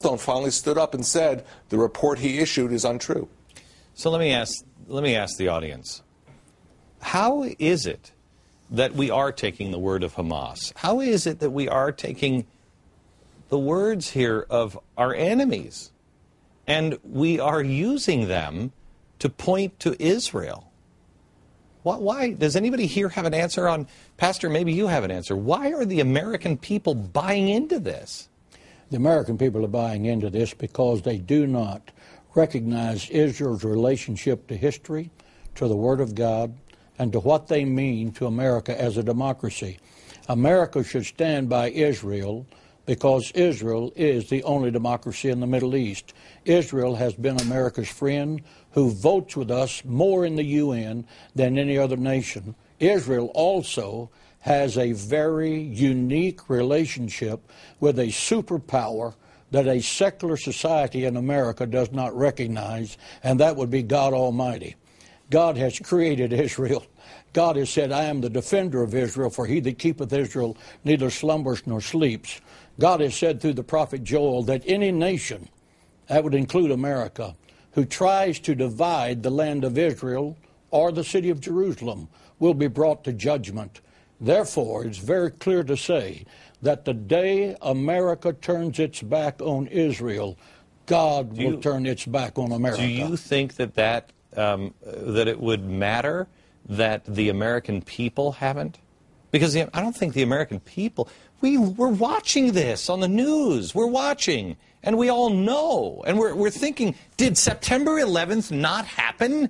finally stood up and said the report he issued is untrue. So let me ask the audience, how is it that we are taking the word of Hamas? How is it that we are taking the words here of our enemies and we are using them to point to Israel? Why? Does anybody here have an answer on, Pastor, maybe you have an answer. Why are the American people buying into this? The American people are buying into this because they do not recognize Israel's relationship to history, to the Word of God, and to what they mean to America as a democracy. America should stand by Israel because Israel is the only democracy in the Middle East. Israel has been America's friend who votes with us more in the UN than any other nation. Israel also has a very unique relationship with a superpower that a secular society in America does not recognize, and that would be God Almighty. God has created Israel. God has said, I am the defender of Israel, for he that keepeth Israel neither slumbers nor sleeps. God has said through the prophet Joel that any nation, that would include America, who tries to divide the land of Israel or the city of Jerusalem will be brought to judgment. Therefore, it's very clear to say that the day America turns its back on Israel, God will turn its back on America. Do you think that it would matter that the American people haven't? Because I don't think the American people, we're watching this on the news. We're watching, and we all know. And we're thinking, did September 11th not happen?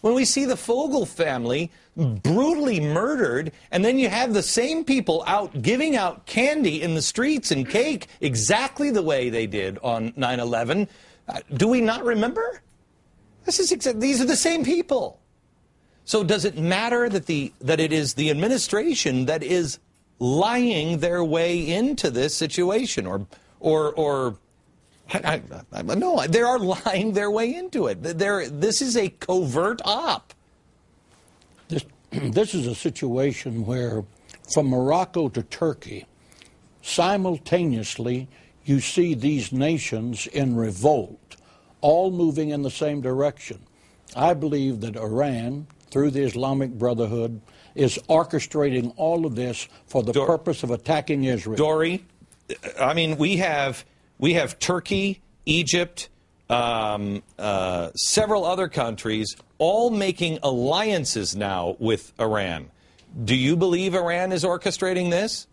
When we see the Fogel family brutally murdered, and then you have the same people out giving out candy in the streets and cake exactly the way they did on 9/11, do we not remember? These are the same people. So does it matter that it is the administration that is lying their way into this situation, or no, they are lying their way into it. This is a covert op. This is a situation where, from Morocco to Turkey, simultaneously you see these nations in revolt, all moving in the same direction. I believe that Iran, through the Islamic Brotherhood, is orchestrating all of this for the purpose of attacking Israel. Dore, I mean, we have Turkey, Egypt, several other countries all making alliances now with Iran. Do you believe Iran is orchestrating this?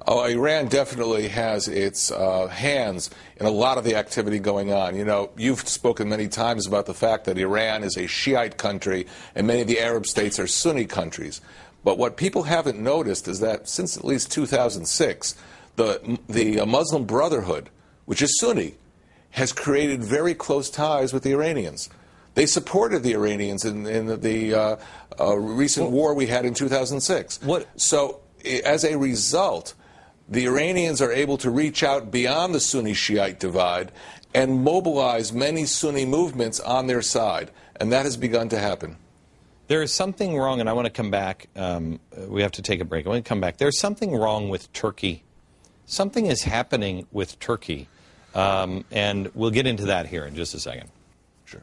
Oh, Iran definitely has its hands in a lot of the activity going on. You know, you've spoken many times about the fact that Iran is a Shiite country and many of the Arab states are Sunni countries. But what people haven't noticed is that since at least 2006, the Muslim Brotherhood, which is Sunni, has created very close ties with the Iranians. They supported the Iranians in the recent war we had in 2006. So as a result, the Iranians are able to reach out beyond the Sunni-Shiite divide and mobilize many Sunni movements on their side. And that has begun to happen. There is something wrong, and I want to come back. We have to take a break. I want to come back. There's something wrong with Turkey. Something is happening with Turkey. And we'll get into that here in just a second. Sure.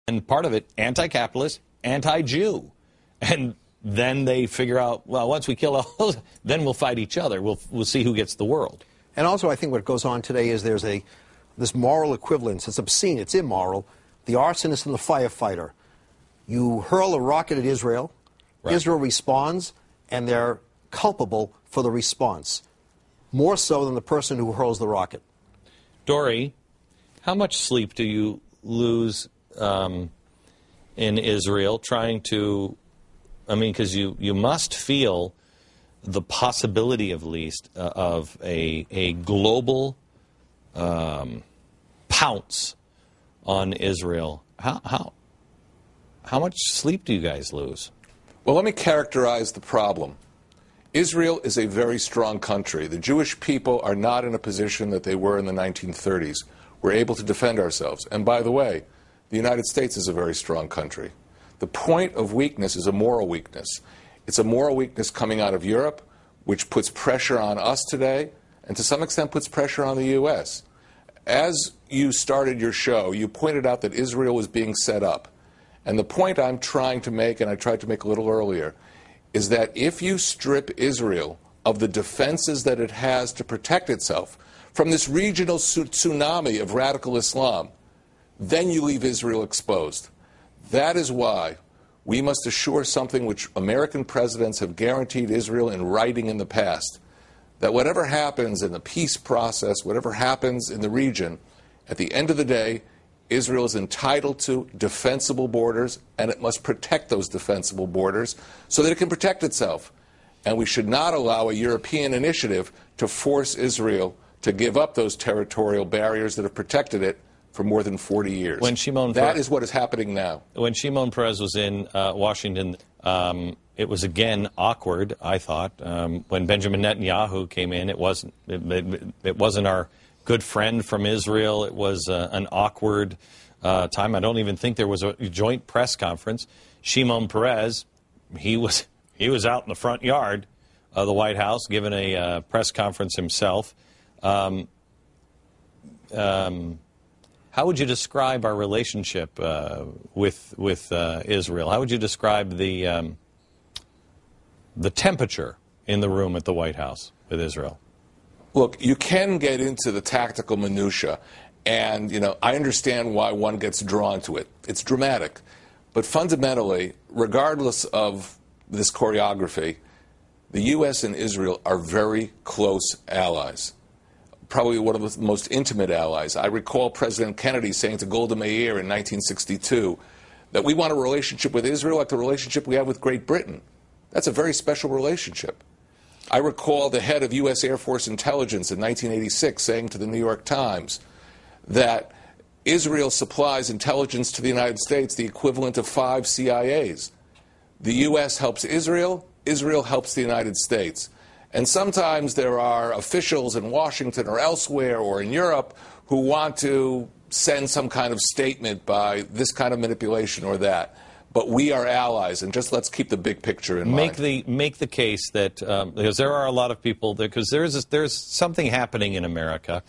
And part of it, anti-capitalist, anti-Jew. And then they figure out, well, once we kill all those, then we'll fight each other. We'll see who gets the world. And also, I think what goes on today is there's this moral equivalence. It's obscene. It's immoral. The arsonist and the firefighter. You hurl a rocket at Israel. Right. Israel responds, and they're culpable for the response, more so than the person who hurls the rocket. Dore, how much sleep do you lose in Israel trying to, because you must feel the possibility, at least, of a global pounce on Israel. How much sleep do you guys lose? Well, let me characterize the problem. Israel is a very strong country. The Jewish people are not in a position that they were in the 1930s. We're able to defend ourselves. And by the way, the United States is a very strong country. The point of weakness is a moral weakness. It's a moral weakness coming out of Europe, which puts pressure on us today, and to some extent puts pressure on the U.S. As you started your show, you pointed out that Israel was being set up. And the point I'm trying to make, and I tried to make a little earlier, is that if you strip Israel of the defenses that it has to protect itself from this regional tsunami of radical Islam, then you leave Israel exposed. That is why we must assure something which American presidents have guaranteed Israel in writing in the past, that whatever happens in the peace process, whatever happens in the region, at the end of the day, Israel is entitled to defensible borders, and it must protect those defensible borders so that it can protect itself. And we should not allow a European initiative to force Israel to give up those territorial barriers that have protected it for more than 40 years. That is what is happening now. When Shimon Peres was in Washington, it was again awkward, I thought. When Benjamin Netanyahu came in, it wasn't our good friend from Israel. It was an awkward time. I don't even think there was a joint press conference. Shimon Peres, he was out in the front yard of the White House giving a press conference himself. How would you describe our relationship with Israel? How would you describe the temperature in the room at the White House with Israel? Look, you can get into the tactical minutia, and I understand why one gets drawn to it. It's dramatic, but fundamentally, regardless of this choreography, the U.S. and Israel are very close allies. Probably one of the most intimate allies. I recall President Kennedy saying to Golda Meir in 1962 that we want a relationship with Israel like the relationship we have with Great Britain. That's a very special relationship. I recall the head of U.S. Air Force Intelligence in 1986 saying to the New York Times that Israel supplies intelligence to the United States the equivalent of 5 CIAs. The U.S. helps Israel, Israel helps the United States. And sometimes there are officials in Washington or elsewhere or in Europe who want to send some kind of statement by this kind of manipulation or that. But we are allies, and just let's keep the big picture in mind. Make the case that, because there are a lot of people, because there's something happening in America,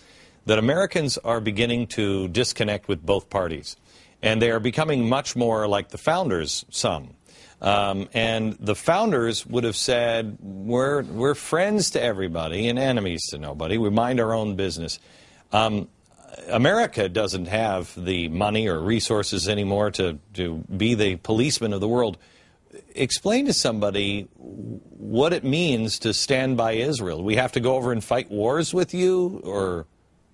that Americans are beginning to disconnect with both parties. And they are becoming much more like the founders, some. And the founders would have said, we're friends to everybody and enemies to nobody. We mind our own business. America doesn't have the money or resources anymore to be the policeman of the world. Explain to somebody what it means to stand by Israel. We have to go over and fight wars with you, or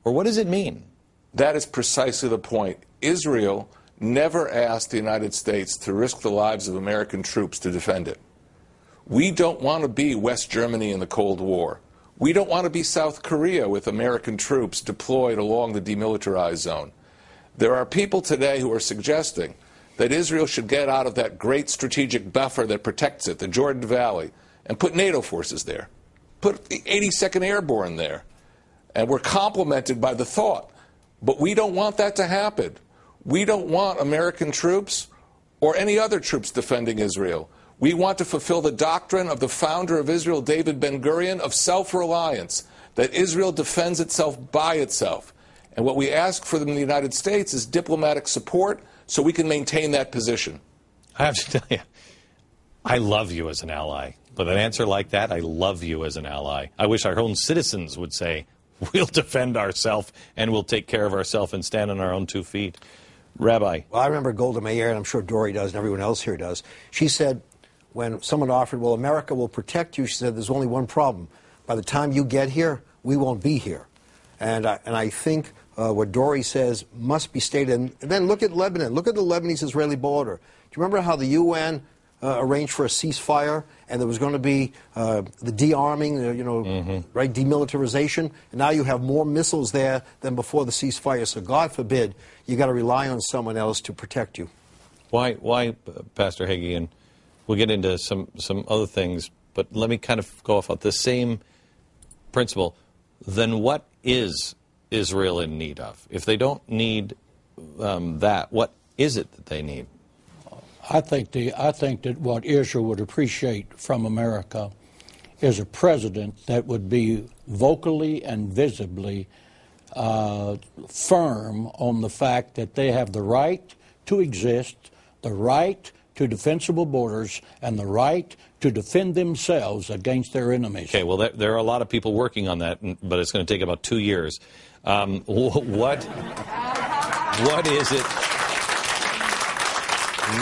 what does it mean? That is precisely the point. Israel never asked the United States to risk the lives of American troops to defend it. We don't want to be West Germany in the Cold War. We don't want to be South Korea with American troops deployed along the demilitarized zone. There are people today who are suggesting that Israel should get out of that great strategic buffer that protects it, the Jordan Valley, and put NATO forces there. Put the 82nd Airborne there. And we're complimented by the thought. But we don't want that to happen. We don't want American troops or any other troops defending Israel. We want to fulfill the doctrine of the founder of Israel, David Ben-Gurion, of self-reliance, that Israel defends itself by itself. And what we ask for them in the United States is diplomatic support so we can maintain that position. I have to tell you, I love you as an ally. With an answer like that, I love you as an ally. I wish our own citizens would say, we'll defend ourselves and we'll take care of ourselves and stand on our own 2 feet. Rabbi. Well, I remember Golda Meir, and I'm sure Dore does, and everyone else here does. She said, when someone offered, well, America will protect you, she said, there's only one problem. By the time you get here, we won't be here. And I think what Dore says must be stated. And then look at Lebanon. Look at the Lebanese-Israeli border. Do you remember how the UN arranged for a ceasefire, and there was going to be the de-arming, right, demilitarization? And now you have more missiles there than before the ceasefire. So God forbid you got to rely on someone else to protect you. Why, Pastor Hagee? And we'll get into some other things, but let me kind of go off of the same principle. Then what is Israel in need of? If they don't need that, what is it that they need? I think that what Israel would appreciate from America is a president that would be vocally and visibly firm on the fact that they have the right to exist, the right to defensible borders, and the right to defend themselves against their enemies. Okay, well, there are a lot of people working on that, but it's going to take about 2 years. What is it?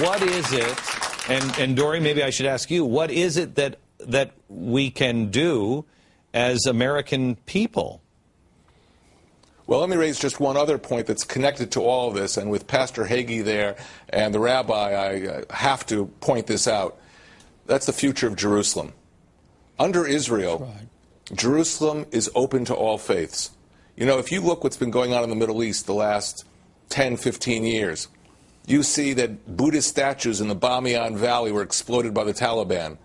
What is it? And Dore, maybe I should ask you, what is it that we can do as American people? Well, let me raise just one other point that's connected to all of this, and with Pastor Hagee there and the rabbi, I have to point this out. That's the future of Jerusalem. Under Israel, Jerusalem is open to all faiths. You know, if you look what's been going on in the Middle East the last 10, 15 years, you see that Buddhist statues in the Bamiyan Valley were exploded by the Taliban.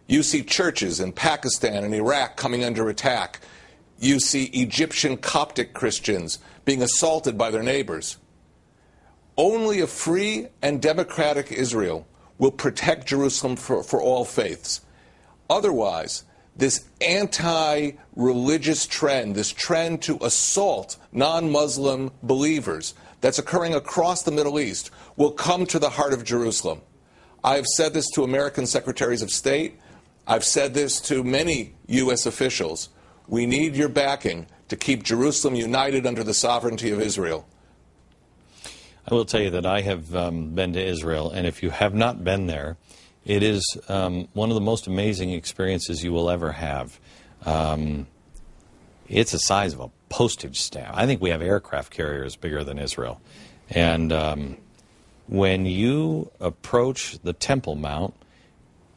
You see churches in Pakistan and Iraq coming under attack. You see Egyptian Coptic Christians being assaulted by their neighbors. Only a free and democratic Israel will protect Jerusalem for all faiths. Otherwise, this anti-religious trend, this trend to assault non-Muslim believers that's occurring across the Middle East will come to the heart of Jerusalem. I've said this to American secretaries of state. I've said this to many U.S. officials. We need your backing to keep Jerusalem united under the sovereignty of Israel. I will tell you that I have been to Israel, and if you have not been there, it is one of the most amazing experiences you will ever have. It's the size of a postage stamp. I think we have aircraft carriers bigger than Israel. And when you approach the Temple Mount,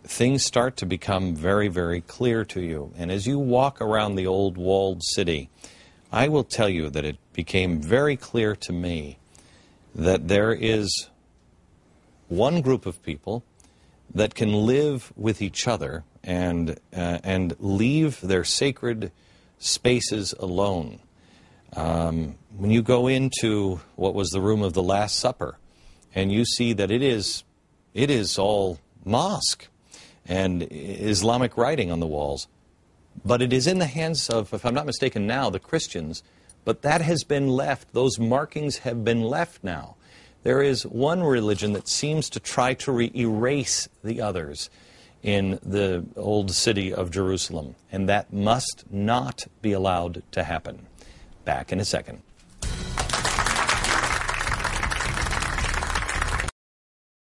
things start to become very, very clear to you. And as you walk around the old walled city, I will tell you that it became very clear to me that there is one group of people that can live with each other and leave their sacred spaces alone. When you go into what was the room of the Last Supper, and you see that it is all mosque and Islamic writing on the walls, but it is in the hands of, if I'm not mistaken now, the Christians, but that has been left. Those markings have been left now. There is one religion that seems to try to erase the others in the old city of Jerusalem, and that must not be allowed to happen. Back in a second.